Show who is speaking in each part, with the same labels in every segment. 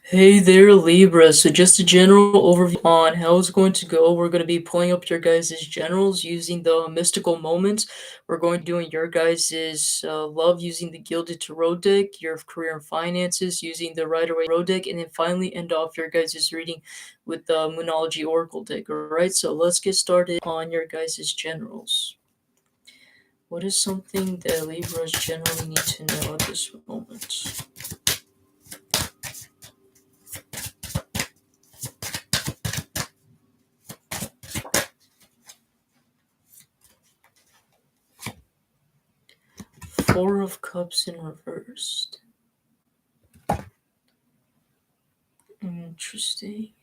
Speaker 1: Hey there, Libra. So, just a general overview on how it's going to go. We're going to be pulling up your guys' generals using the mystical moments. We're going to be doing your guys' love using the Gilded Tarot deck, your career and finances using the Rider Waite Tarot deck, and then finally end off your guys' reading with the Moonology Oracle deck. Alright, so let's get started on your guys' generals. What is something that Libras generally need to know at this moment? Four of Cups in reversed. Interesting.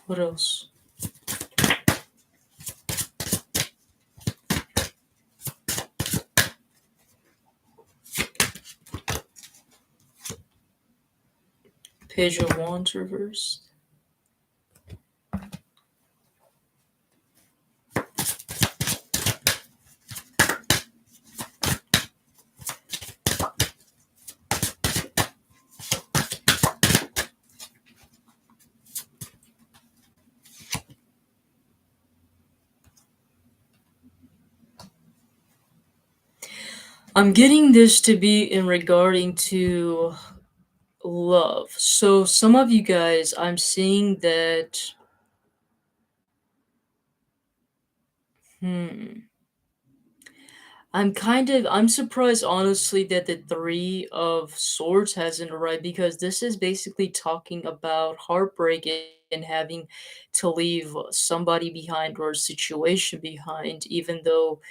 Speaker 1: What else? Page of Wands reversed. I'm getting this to be in regarding to love. So some of you guys, I'm seeing that hmm I'm surprised honestly that the 3 of swords hasn't arrived because this is basically talking about heartbreak and having to leave somebody behind or a situation behind even though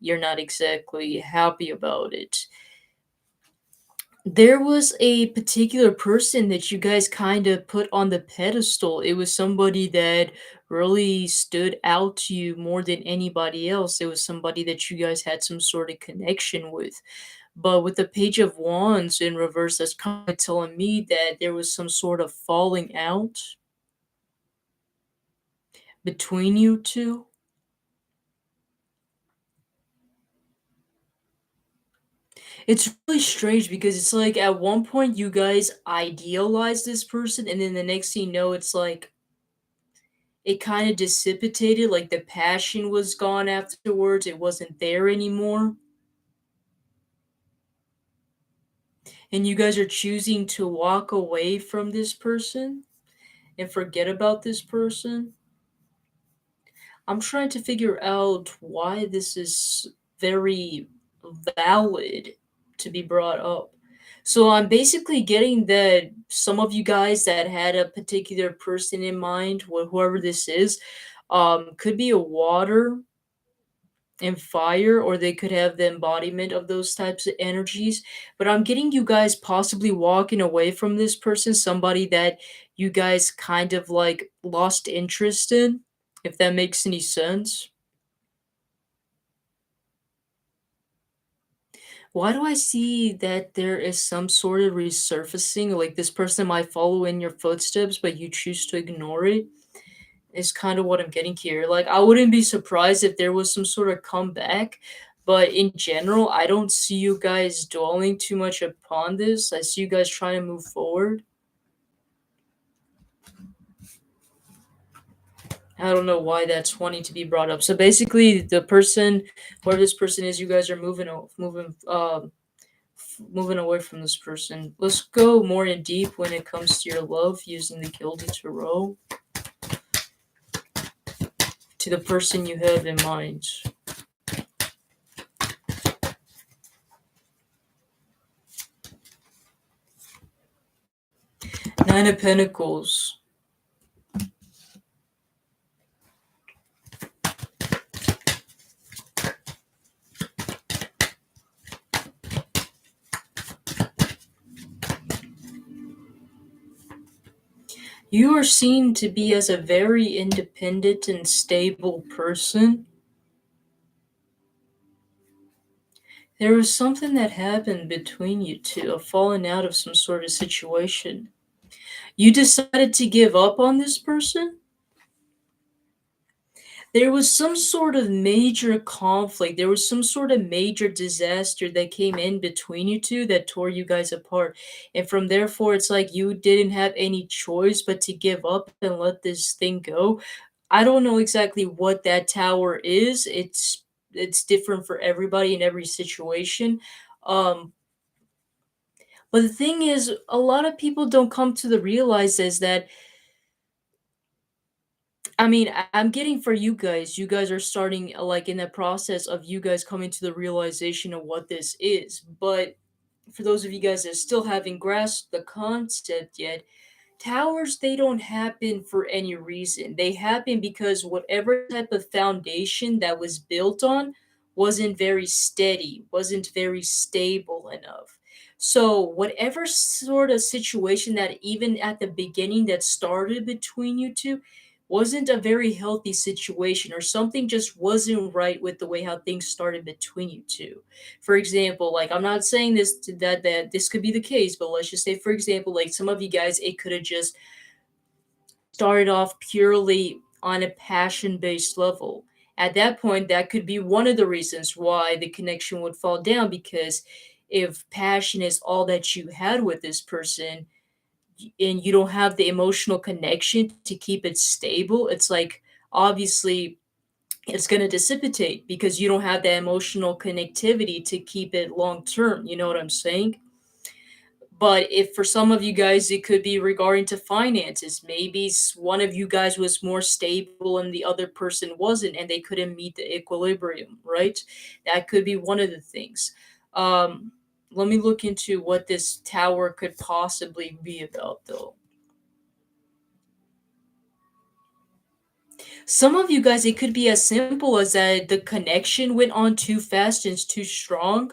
Speaker 1: you're not exactly happy about it. There was a particular person that you guys kind of put on the pedestal. It was somebody that really stood out to you more than anybody else. It was somebody that you guys had some sort of connection with. But with the Page of Wands in reverse, that's kind of telling me that there was some sort of falling out between you two. It's really strange because it's like at one point you guys idealize this person, and then the next thing you know, it's like it kind of dissipated, like the passion was gone afterwards. It wasn't there anymore. And you guys are choosing to walk away from this person and forget about this person. I'm trying to figure out why this is very valid to be brought up. So I'm basically getting that some of you guys that had a particular person in mind, whoever this is, could be a water and fire, or they could have the embodiment of those types of energies. But I'm getting you guys possibly walking away from this person, somebody that you guys kind of like lost interest in, if that makes any sense. Why do I see that there is some sort of resurfacing? Like this person might follow in your footsteps, but you choose to ignore it. Is kind of what I'm getting here. Like, I wouldn't be surprised if there was some sort of comeback, but in general, I don't see you guys dwelling too much upon this. I see you guys trying to move forward. I don't know why that's wanting to be brought up. So basically, the person, whoever this person is, you guys are moving away from this person. Let's go more in deep when it comes to your love using the Gilded Tarot to the person you have in mind. Nine of Pentacles. You are seen to be as a very independent and stable person. There was something that happened between you two, a falling out of some sort of situation. You decided to give up on this person? There was some sort of major conflict. There was some sort of major disaster that came in between you two that tore you guys apart. And from therefore, it's like you didn't have any choice but to give up and let this thing go. I don't know exactly what that tower is. It's different for everybody in every situation. Um, but the thing is, a lot of people don't come to the realize is that I mean, I'm getting for you guys are starting like in the process of you guys coming to the realization of what this is. But for those of you guys that still haven't grasped the concept yet, towers, they don't happen for any reason. They happen because whatever type of foundation that was built on wasn't very steady, wasn't very stable enough. So, whatever sort of situation that even at the beginning that started between you two wasn't a very healthy situation, or something just wasn't right with the way how things started between you two. For example, like I'm not saying that this could be the case, but let's just say, for example, like some of you guys, it could have just started off purely on a passion based level. At that point, that could be one of the reasons why the connection would fall down, because if passion is all that you had with this person and you don't have the emotional connection to keep it stable, it's like obviously it's going to dissipate because you don't have that emotional connectivity to keep it long term. You know what I'm saying? But if for some of you guys it could be regarding to finances, maybe one of you guys was more stable and the other person wasn't, and they couldn't meet the equilibrium, right? That could be one of the things. Um, Let me look into what this tower could possibly be about, though. Some of you guys, it could be as simple as that the connection went on too fast and too strong.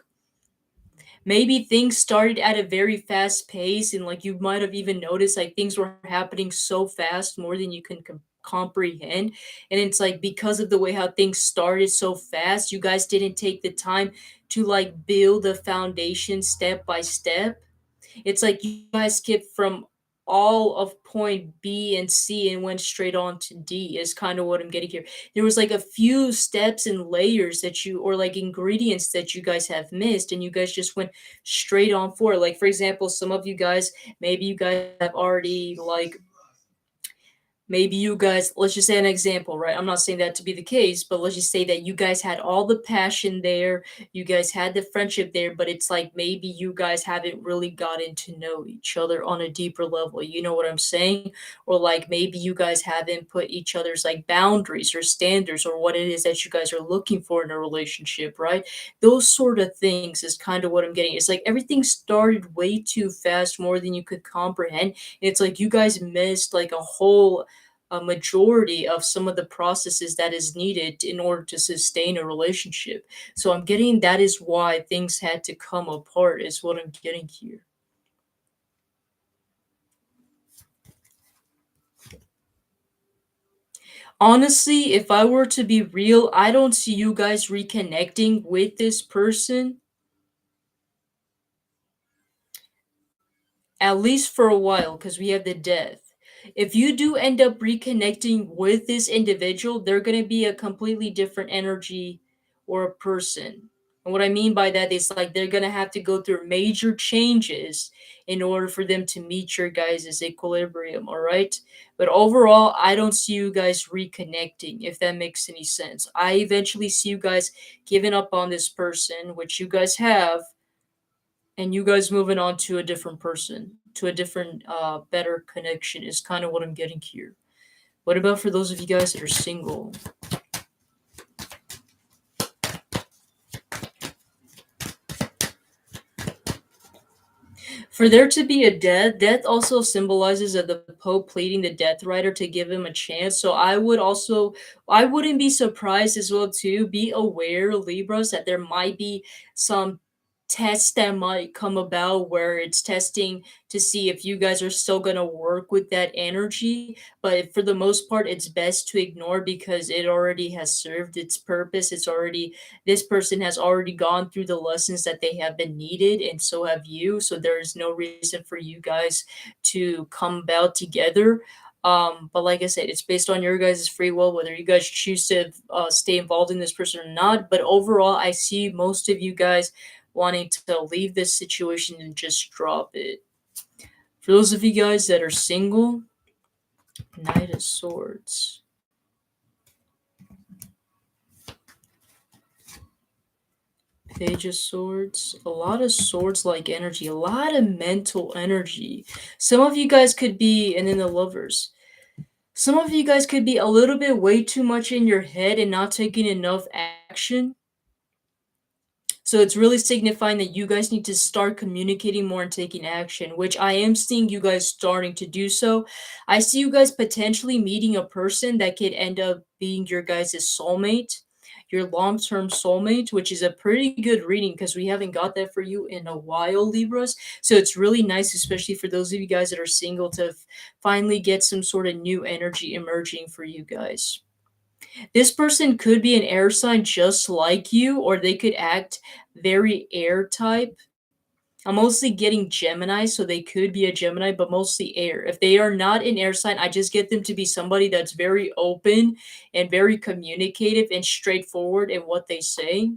Speaker 1: Maybe things started at a very fast pace, and like you might have even noticed like things were happening so fast more than you can comprehend. And it's like because of the way how things started so fast, you guys didn't take the time to like build a foundation step by step. It's like you guys skipped from all of point B and C and went straight on to D is kind of what I'm getting here. There was like a few steps and layers that you or like ingredients that you guys have missed, and you guys just went straight on for. Like for example, some of you guys, maybe you guys have already like maybe you guys, let's just say an example, right? I'm not saying that to be the case, but let's just say that you guys had all the passion there, you guys had the friendship there, but it's like maybe you guys haven't really gotten to know each other on a deeper level. You know what I'm saying? Or like maybe you guys haven't put each other's like boundaries or standards or what it is that you guys are looking for in a relationship, right? Those sort of things is kind of what I'm getting. It's like everything started way too fast, more than you could comprehend. It's like you guys missed like a majority of some of the processes that is needed in order to sustain a relationship. So I'm getting that is why things had to come apart is what I'm getting here. Honestly, if I were to be real, I don't see you guys reconnecting with this person at least for a while because we have the death. If you do end up reconnecting with this individual, they're going to be a completely different energy or a person. And what I mean by that is like they're going to have to go through major changes in order for them to meet your guys' equilibrium, all right? But overall, I don't see you guys reconnecting, if that makes any sense. I eventually see you guys giving up on this person, which you guys have, and you guys moving on to a different person, to a different, better connection is kind of what I'm getting here. What about for those of you guys that are single? For there to be a death, death also symbolizes that the Pope pleading the Death Rider to give him a chance. So I wouldn't be surprised as well too. Be aware, Libras, that there might be some tests that might come about where it's testing to see if you guys are still gonna work with that energy. But for the most part, it's best to ignore because it already has served its purpose. It's already this person has already gone through the lessons that they have been needed, and so have you. So there is no reason for you guys to come about together. But like I said, it's based on your guys' free will, whether you guys choose to stay involved in this person or not. But overall, I see most of you guys wanting to leave this situation and just drop it. For those of you guys that are single, Knight of Swords. Page of Swords, a lot of swords like energy, a lot of mental energy. Some of you guys could be, and then the Lovers. Some of you guys could be a little bit way too much in your head and not taking enough action. So it's really signifying that you guys need to start communicating more and taking action, which I am seeing you guys starting to do so. I see you guys potentially meeting a person that could end up being your guys' soulmate, your long-term soulmate, which is a pretty good reading because we haven't got that for you in a while, Libras. So it's really nice, especially for those of you guys that are single, to finally get some sort of new energy emerging for you guys. This person could be an air sign just like you, or they could act very air type. I'm mostly getting Gemini, so they could be a Gemini, but mostly air. If they are not an air sign, I just get them to be somebody that's very open and very communicative and straightforward in what they say.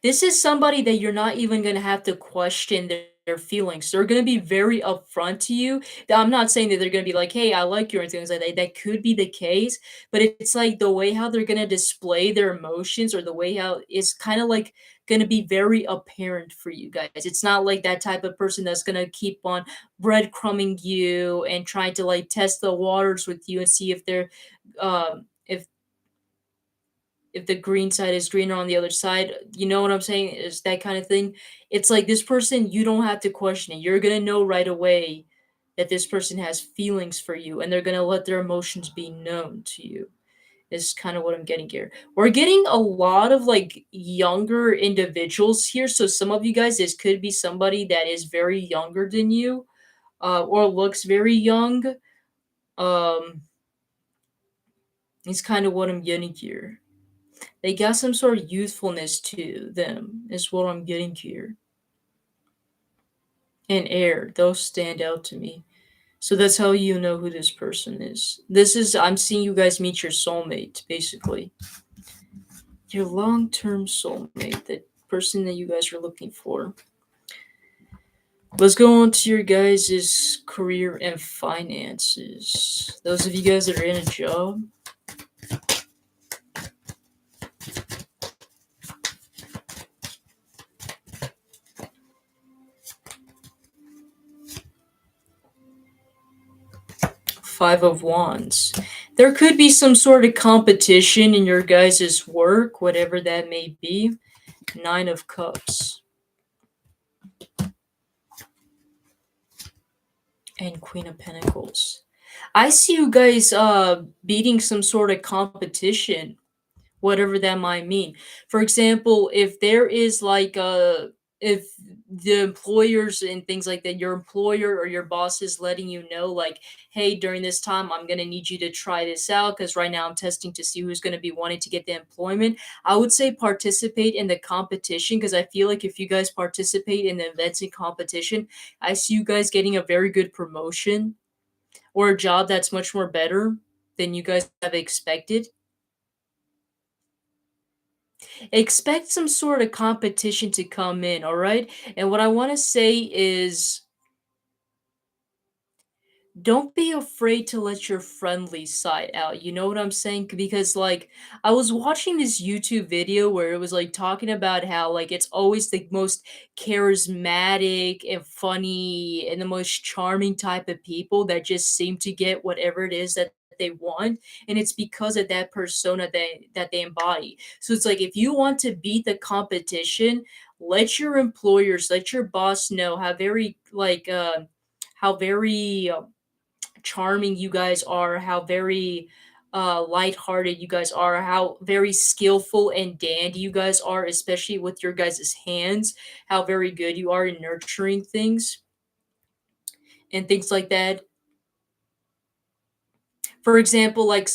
Speaker 1: This is somebody that you're not even gonna have to question their feelings. They're gonna be very upfront to you. I'm not saying that they're gonna be like, "Hey, I like you," or things like that. That could be the case, but it's like the way how they're gonna display their emotions, or the way how it's kind of like gonna be very apparent for you guys. It's not like that type of person that's gonna keep on breadcrumbing you and trying to like test the waters with you and see if they're if the green side is greener on the other side. You know what I'm saying? Is that kind of thing. It's like this person, you don't have to question it. You're gonna know right away that this person has feelings for you, and they're gonna let their emotions be known to you. Is kind of what I'm getting here. We're getting a lot of like younger individuals here. So some of you guys, this could be somebody that is very younger than you, or looks very young. Um, it's kind of what I'm getting here. They got some sort of youthfulness to them, is what I'm getting here. And air, those stand out to me. So that's how you know who this person is. This is, I'm seeing you guys meet your soulmate, basically. Your long term soulmate, the person that you guys are looking for. Let's go on to your guys' career and finances. Those of you guys that are in a job, 5 of Wands. There could be some sort of competition in your guys' work, whatever that may be. 9 of Cups. And Queen of Pentacles. I see you guys beating some sort of competition, whatever that might mean. For example, if there is like if the employers and things like that, your employer or your boss is letting you know, like, hey, during this time, I'm going to need you to try this out because right now I'm testing to see who's going to be wanting to get the employment. I would say participate in the competition because I feel like if you guys participate in the events and competition, I see you guys getting a very good promotion or a job that's much more better than you guys have expected. Expect some sort of competition to come in, all right? And what I want to say is don't be afraid to let your friendly side out. You know what I'm saying? Because like I was watching this YouTube video where it was like talking about how like it's always the most charismatic and funny and the most charming type of people that just seem to get whatever it is that they want, and it's because of that persona that they embody. So it's like if you want to beat the competition, let your employers, let your boss know how very charming you guys are, how very lighthearted you guys are, how very skillful and dandy you guys are, especially with your guys' hands, how very good you are in nurturing things and things like that. For example, like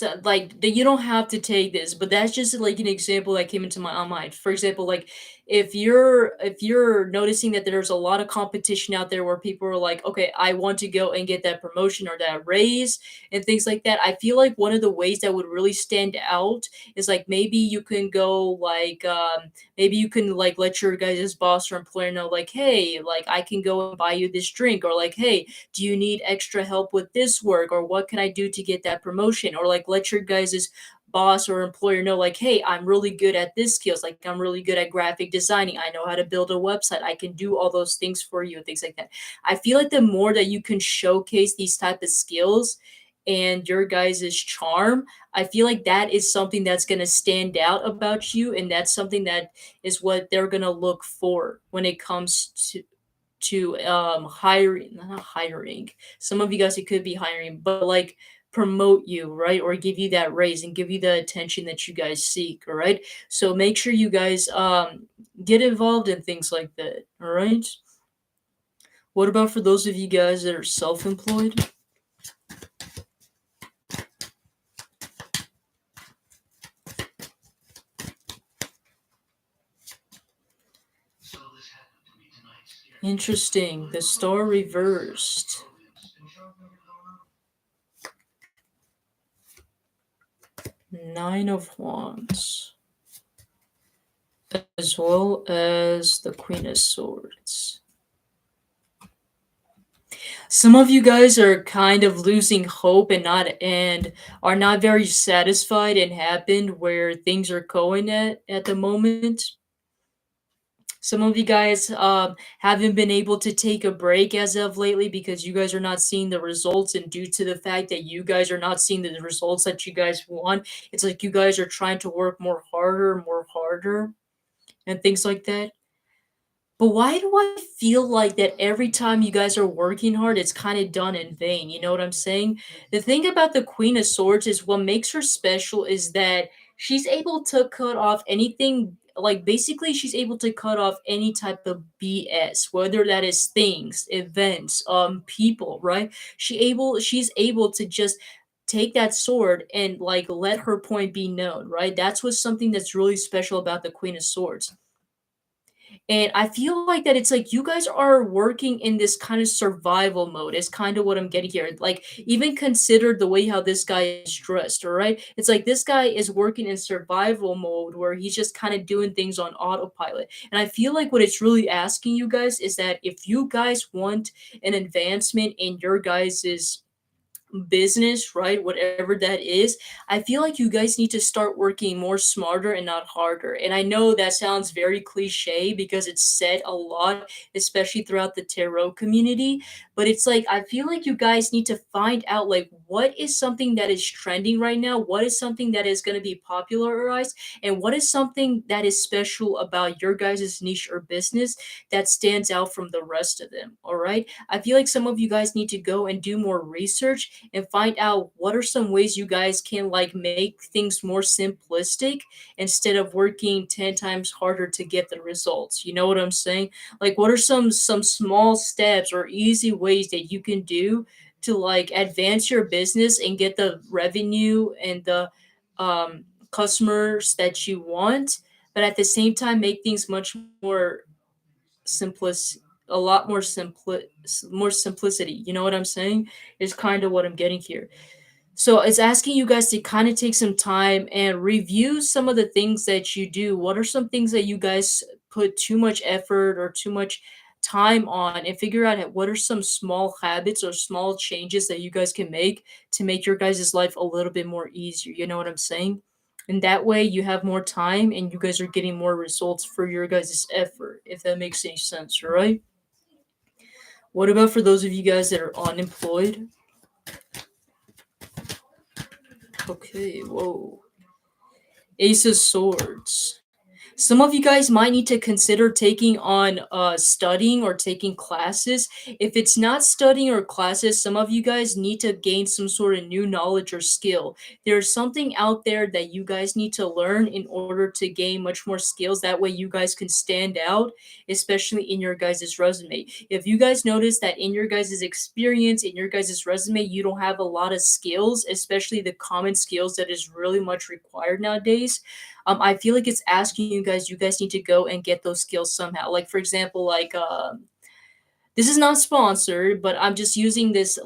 Speaker 1: you don't have to take this, but that's just like an example that came into my mind. For example, like if you're noticing that there's a lot of competition out there where people are like, okay, I want to go and get that promotion or that raise and things like that. I feel like one of the ways that would really stand out is like maybe you can go like maybe you can like let your guys' boss or employer know like, hey, like I can go and buy you this drink, or like, hey, do you need extra help with this work, or what can I do to get that promotion, or like let your guys' boss or employer know like, hey, I'm really good at this skills, like I'm really good at graphic designing, I know how to build a website, I can do all those things for you and things like that. I feel like the more that you can showcase these type of skills and your guys' charm, I feel like that is something that's going to stand out about you, and that's something that is what they're going to look for when it comes to hiring, not hiring. Some of you guys, it could be hiring, but like promote you, right? Or give you that raise and give you the attention that you guys seek, all right? So make sure you guys get involved in things like that, all right? What about for those of you guys that are self-employed? Interesting. The star reversed. Nine of Wands. As well as the Queen of Swords. Some of you guys are kind of losing hope and are not very satisfied and happy where things are going at the moment. Some of you guys haven't been able to take a break as of lately because you guys are not seeing the results, and due to the fact that you guys are not seeing the results that you guys want, it's like you guys are trying to work more harder, and things like that. But why do I feel like that every time you guys are working hard, it's kind of done in vain? You know what I'm saying? The thing about the Queen of Swords is what makes her special is that she's able to cut off anything, like basically, she's able to cut off any type of BS, whether that is things, events, people, right? She's able to just take that sword and like let her point be known, right? That's what's something that's really special about the Queen of Swords. And I feel like that it's like you guys are working in this kind of survival mode, is kind of what I'm getting here. Like, even consider the way how this guy is dressed, all right? It's like this guy is working in survival mode where he's just kind of doing things on autopilot. And I feel like what it's really asking you guys is that if you guys want an advancement in your guys's business, right? Whatever that is, I feel like you guys need to start working more smarter and not harder. And I know that sounds very cliche because it's said a lot, especially throughout the tarot community. But it's like, I feel like you guys need to find out like what is something that is trending right now, what is something that is going to be popularized, and what is something that is special about your guys' niche or business that stands out from the rest of them. All right. I feel like some of you guys need to go and do more research and find out what are some ways you guys can like make things more simplistic instead of working 10 times harder to get the results. You know what I'm saying? Like what are some small steps or easy ways that you can do to like advance your business and get the revenue and the customers that you want, but at the same time make things much more simplis a lot more more simplicity. You know what I'm saying? Is kind of what I'm getting here. So it's asking you guys to kind of take some time and review some of the things that you do. What are some things that you guys put too much effort or too much time on, and figure out what are some small habits or small changes that you guys can make to make your guys' life a little bit more easier. You know what I'm saying? And that way you have more time and you guys are getting more results for your guys' effort, if that makes any sense, right? What about for those of you guys that are unemployed? Okay, whoa. Ace of Swords. Some of you guys might need to consider taking on studying or taking classes. If it's not studying or classes, some of you guys need to gain some sort of new knowledge or skill. There's something out there that you guys need to learn in order to gain much more skills. That way you guys can stand out, especially in your guys' resume. If you guys notice that in your guys' experience, in your guys' resume, you don't have a lot of skills, especially the common skills that is really much required nowadays, I feel like it's asking you guys need to go and get those skills somehow. Like for example, this is not sponsored, but I'm just using this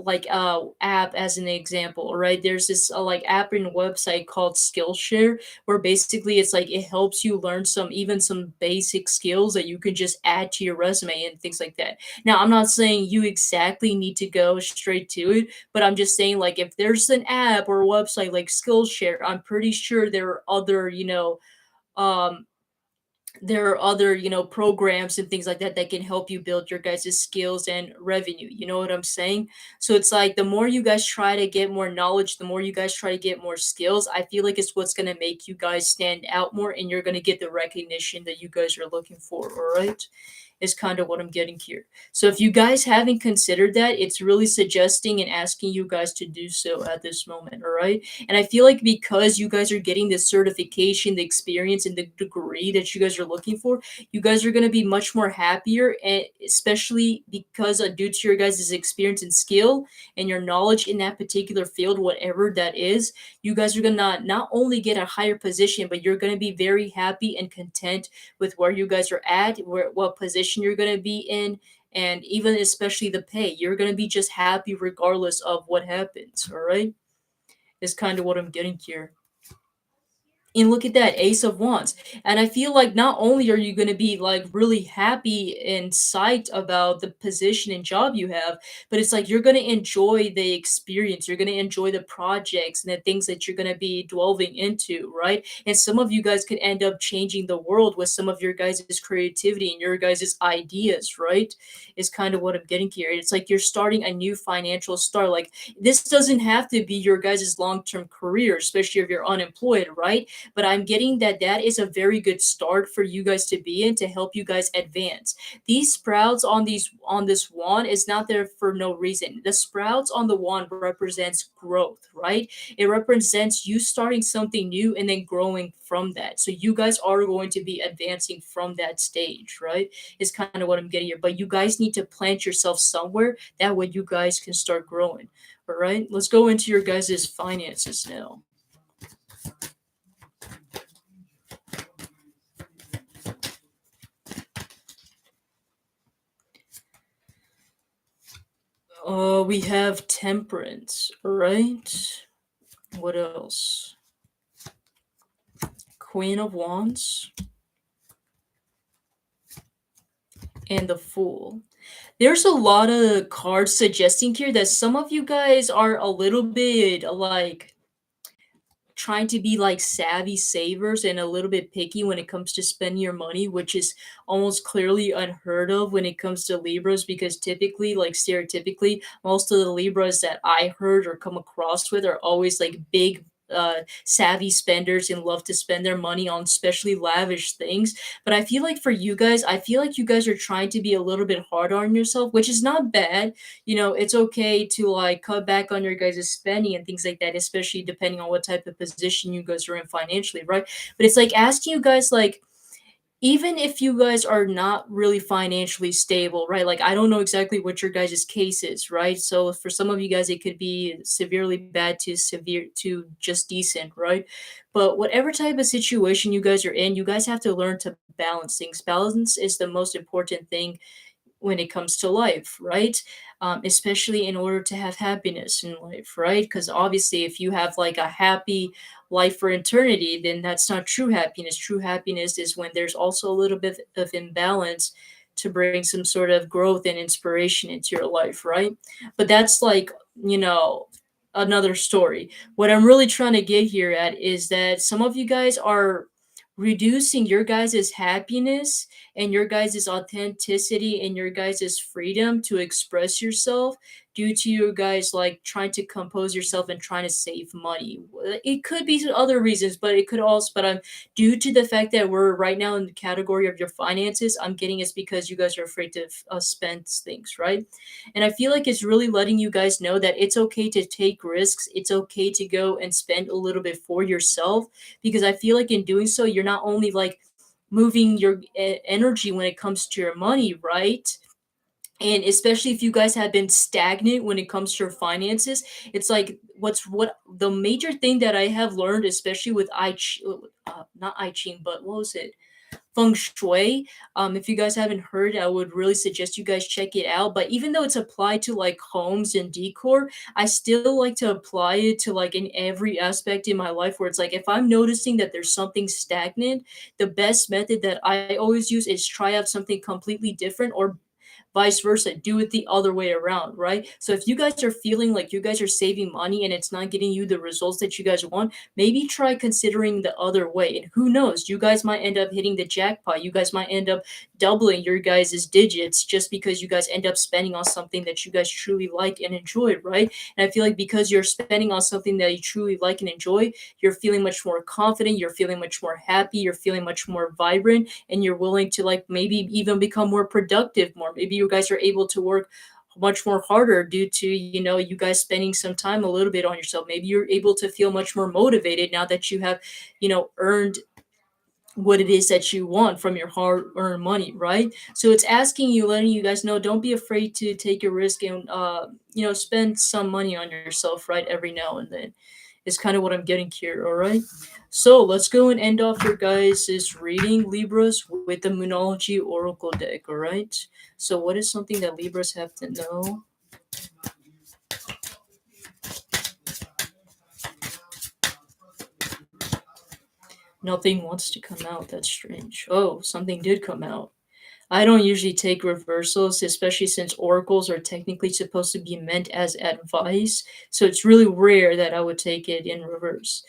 Speaker 1: app as an example, right? There's this like app and website called Skillshare where basically it's like it helps you learn some basic skills that you can just add to your resume and things like that. Now, I'm not saying you exactly need to go straight to it, but I'm just saying like if there's an app or a website like Skillshare, I'm pretty sure there are other, um there are other, programs and things like that that can help you build your guys' skills and revenue. You know what I'm saying? So it's like the more you guys try to get more knowledge, the more you guys try to get more skills, I feel like it's what's going to make you guys stand out more and you're going to get the recognition that you guys are looking for. All right. Is kind of what I'm getting here. So if you guys haven't considered that, it's really suggesting and asking you guys to do so at this moment, all right? And I feel like because you guys are getting the certification, the experience, and the degree that you guys are looking for, you guys are going to be much more happier, and especially because due to your guys' experience and skill and your knowledge in that particular field, whatever that is, you guys are going to not only get a higher position, but you're going to be very happy and content with where you guys are at, where what position you're going to be in, and even especially the pay. You're going to be just happy regardless of what happens, all right? Is kind of what I'm getting here. And look at that, Ace of Wands. And I feel like not only are you going to be like really happy and psyched about the position and job you have, but it's like you're going to enjoy the experience. You're going to enjoy the projects and the things that you're going to be delving into, right? And some of you guys could end up changing the world with some of your guys' creativity and your guys' ideas, right? Is kind of what I'm getting here. It's like you're starting a new financial start. Like this doesn't have to be your guys' long-term career, especially if you're unemployed, right? But I'm getting that that is a very good start for you guys to be in to help you guys advance. These sprouts on this wand is not there for no reason. The sprouts on the wand represents growth, right? It represents you starting something new and then growing from that. So you guys are going to be advancing from that stage, right? Is kind of what I'm getting here. But you guys need to plant yourself somewhere that way you guys can start growing. All right, let's go into your guys' finances now. We have temperance, right? What else? Queen of Wands and the Fool. There's a lot of cards suggesting here that some of you guys are a little bit like trying to be like savvy savers and a little bit picky when it comes to spending your money, which is almost clearly unheard of when it comes to Libras, because typically, like stereotypically, most of the Libras that I heard or come across with are always like big savvy spenders and love to spend their money on especially lavish things. But I feel like for you guys, I feel like you guys are trying to be a little bit hard on yourself, which is not bad. It's okay to like cut back on your guys' spending and things like that, especially depending on what type of position you guys are in financially, right? But it's like asking you guys like even if you guys are not really financially stable, right? Like, I don't know exactly what your guys' case is, right? So for some of you guys, it could be severely bad to severe to just decent, right? But whatever type of situation you guys are in, you guys have to learn to balance things. Balance is the most important thing when it comes to life, right? Especially in order to have happiness in life, right? Because obviously, if you have like a happy life for eternity, then that's not true happiness. True happiness is when there's also a little bit of imbalance to bring some sort of growth and inspiration into your life, right? But that's like, another story. What I'm really trying to get here at is that some of you guys are reducing your guys' happiness and your guys' authenticity and your guys' freedom to express yourself due to you guys like trying to compose yourself and trying to save money. It could be other reasons, but it could also, but I'm due to the fact that we're right now in the category of your finances, I'm getting it's because you guys are afraid to spend things, right? And I feel like it's really letting you guys know that it's okay to take risks. It's okay to go and spend a little bit for yourself because I feel like in doing so, you're not only like moving your energy when it comes to your money, right? And especially if you guys have been stagnant when it comes to your finances, it's like what the major thing that I have learned, especially with not I Ching, but what was it? Feng Shui. If you guys haven't heard, I would really suggest you guys check it out. But even though it's applied to like homes and decor, I still like to apply it to like in every aspect in my life where it's like if I'm noticing that there's something stagnant, the best method that I always use is try out something completely different or vice versa, do it the other way around, right? So if you guys are feeling like you guys are saving money and it's not getting you the results that you guys want, maybe try considering the other way. And who knows, you guys might end up hitting the jackpot. You guys might end up doubling your guys' digits just because you guys end up spending on something that you guys truly like and enjoy, right? And I feel like because you're spending on something that you truly like and enjoy, you're feeling much more confident, you're feeling much more happy, you're feeling much more vibrant, and you're willing to like maybe even become more productive more. Maybe you guys are able to work much more harder due to you guys spending some time a little bit on yourself. Maybe you're able to feel much more motivated now that you have earned what it is that you want from your hard-earned money, right? So it's asking you, letting you guys know, don't be afraid to take a risk and spend some money on yourself, right? Every now and then is kind of what I'm getting here. All right. So let's go and end off your guys' reading, Libras, with the Moonology Oracle deck. All right. So what is something that Libras have to know? Nothing wants to come out. That's strange. Oh, something did come out. I don't usually take reversals, especially since oracles are technically supposed to be meant as advice. So it's really rare that I would take it in reverse.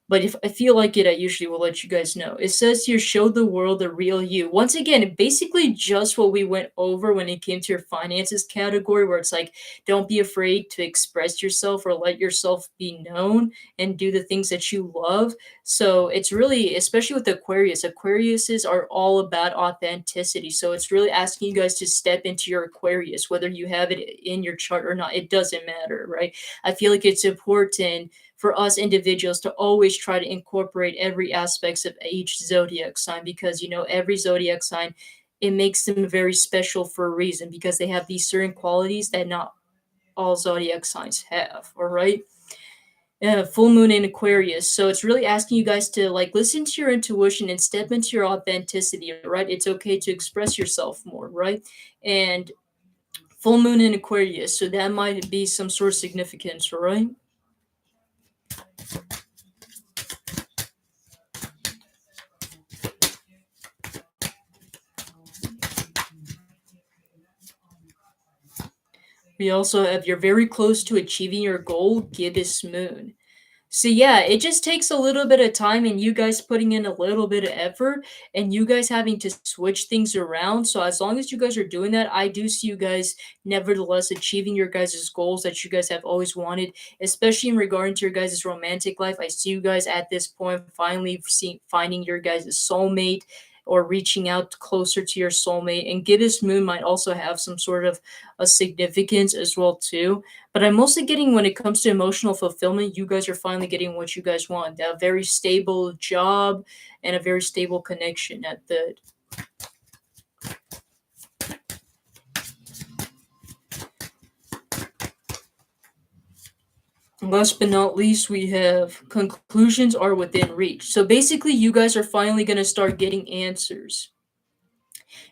Speaker 1: But if I feel like it, I usually will let you guys know. It says here, show the world the real you. Once again, basically just what we went over when it came to your finances category, where it's like, don't be afraid to express yourself or let yourself be known and do the things that you love. So it's really, especially with Aquarius, Aquariuses are all about authenticity. So it's really asking you guys to step into your Aquarius, whether you have it in your chart or not. It doesn't matter, right? I feel like it's important for us individuals to always try to incorporate every aspects of each zodiac sign because every zodiac sign, it makes them very special for a reason because they have these certain qualities that not all zodiac signs have. All right. Full moon in Aquarius, so it's really asking you guys to like listen to your intuition and step into your authenticity, right? It's okay to express yourself more, right? And full moon in Aquarius, so that might be some sort of significance, all right? We also have you're very close to achieving your goal, gibbous moon. So yeah, it just takes a little bit of time and you guys putting in a little bit of effort and you guys having to switch things around. So as long as you guys are doing that, I do see you guys nevertheless achieving your guys' goals that you guys have always wanted, especially in regard to your guys' romantic life. I see you guys at this point finally finding your guys' soulmate or reaching out closer to your soulmate. And gibbous moon might also have some sort of a significance as well too, but I'm mostly getting when it comes to emotional fulfillment, you guys are finally getting what you guys want. A very stable job and a very stable connection at the last but not least, we have conclusions are within reach. So basically, you guys are finally going to start getting answers,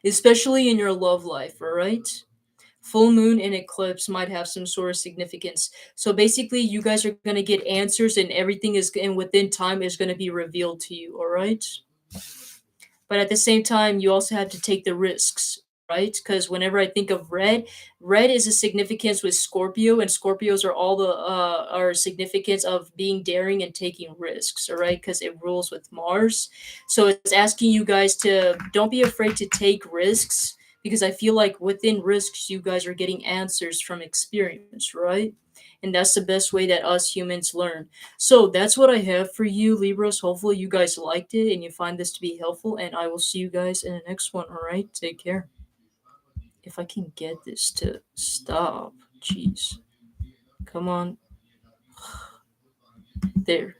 Speaker 1: especially in your love life, all right? Full moon and eclipse might have some sort of significance. So basically, you guys are going to get answers and everything is, and within time is going to be revealed to you, all right? But at the same time, you also have to take the risks. right? Because whenever I think of red, red is a significance with Scorpio, and Scorpios are all the are significance of being daring and taking risks, all right? Because it rules with Mars. So it's asking you guys to don't be afraid to take risks, because I feel like within risks you guys are getting answers from experience, right? And that's the best way that us humans learn. So that's what I have for you, Libras. Hopefully you guys liked it and you find this to be helpful, and I will see you guys in the next one. All right, take care. If I can get this to stop. Jeez. Come on. There.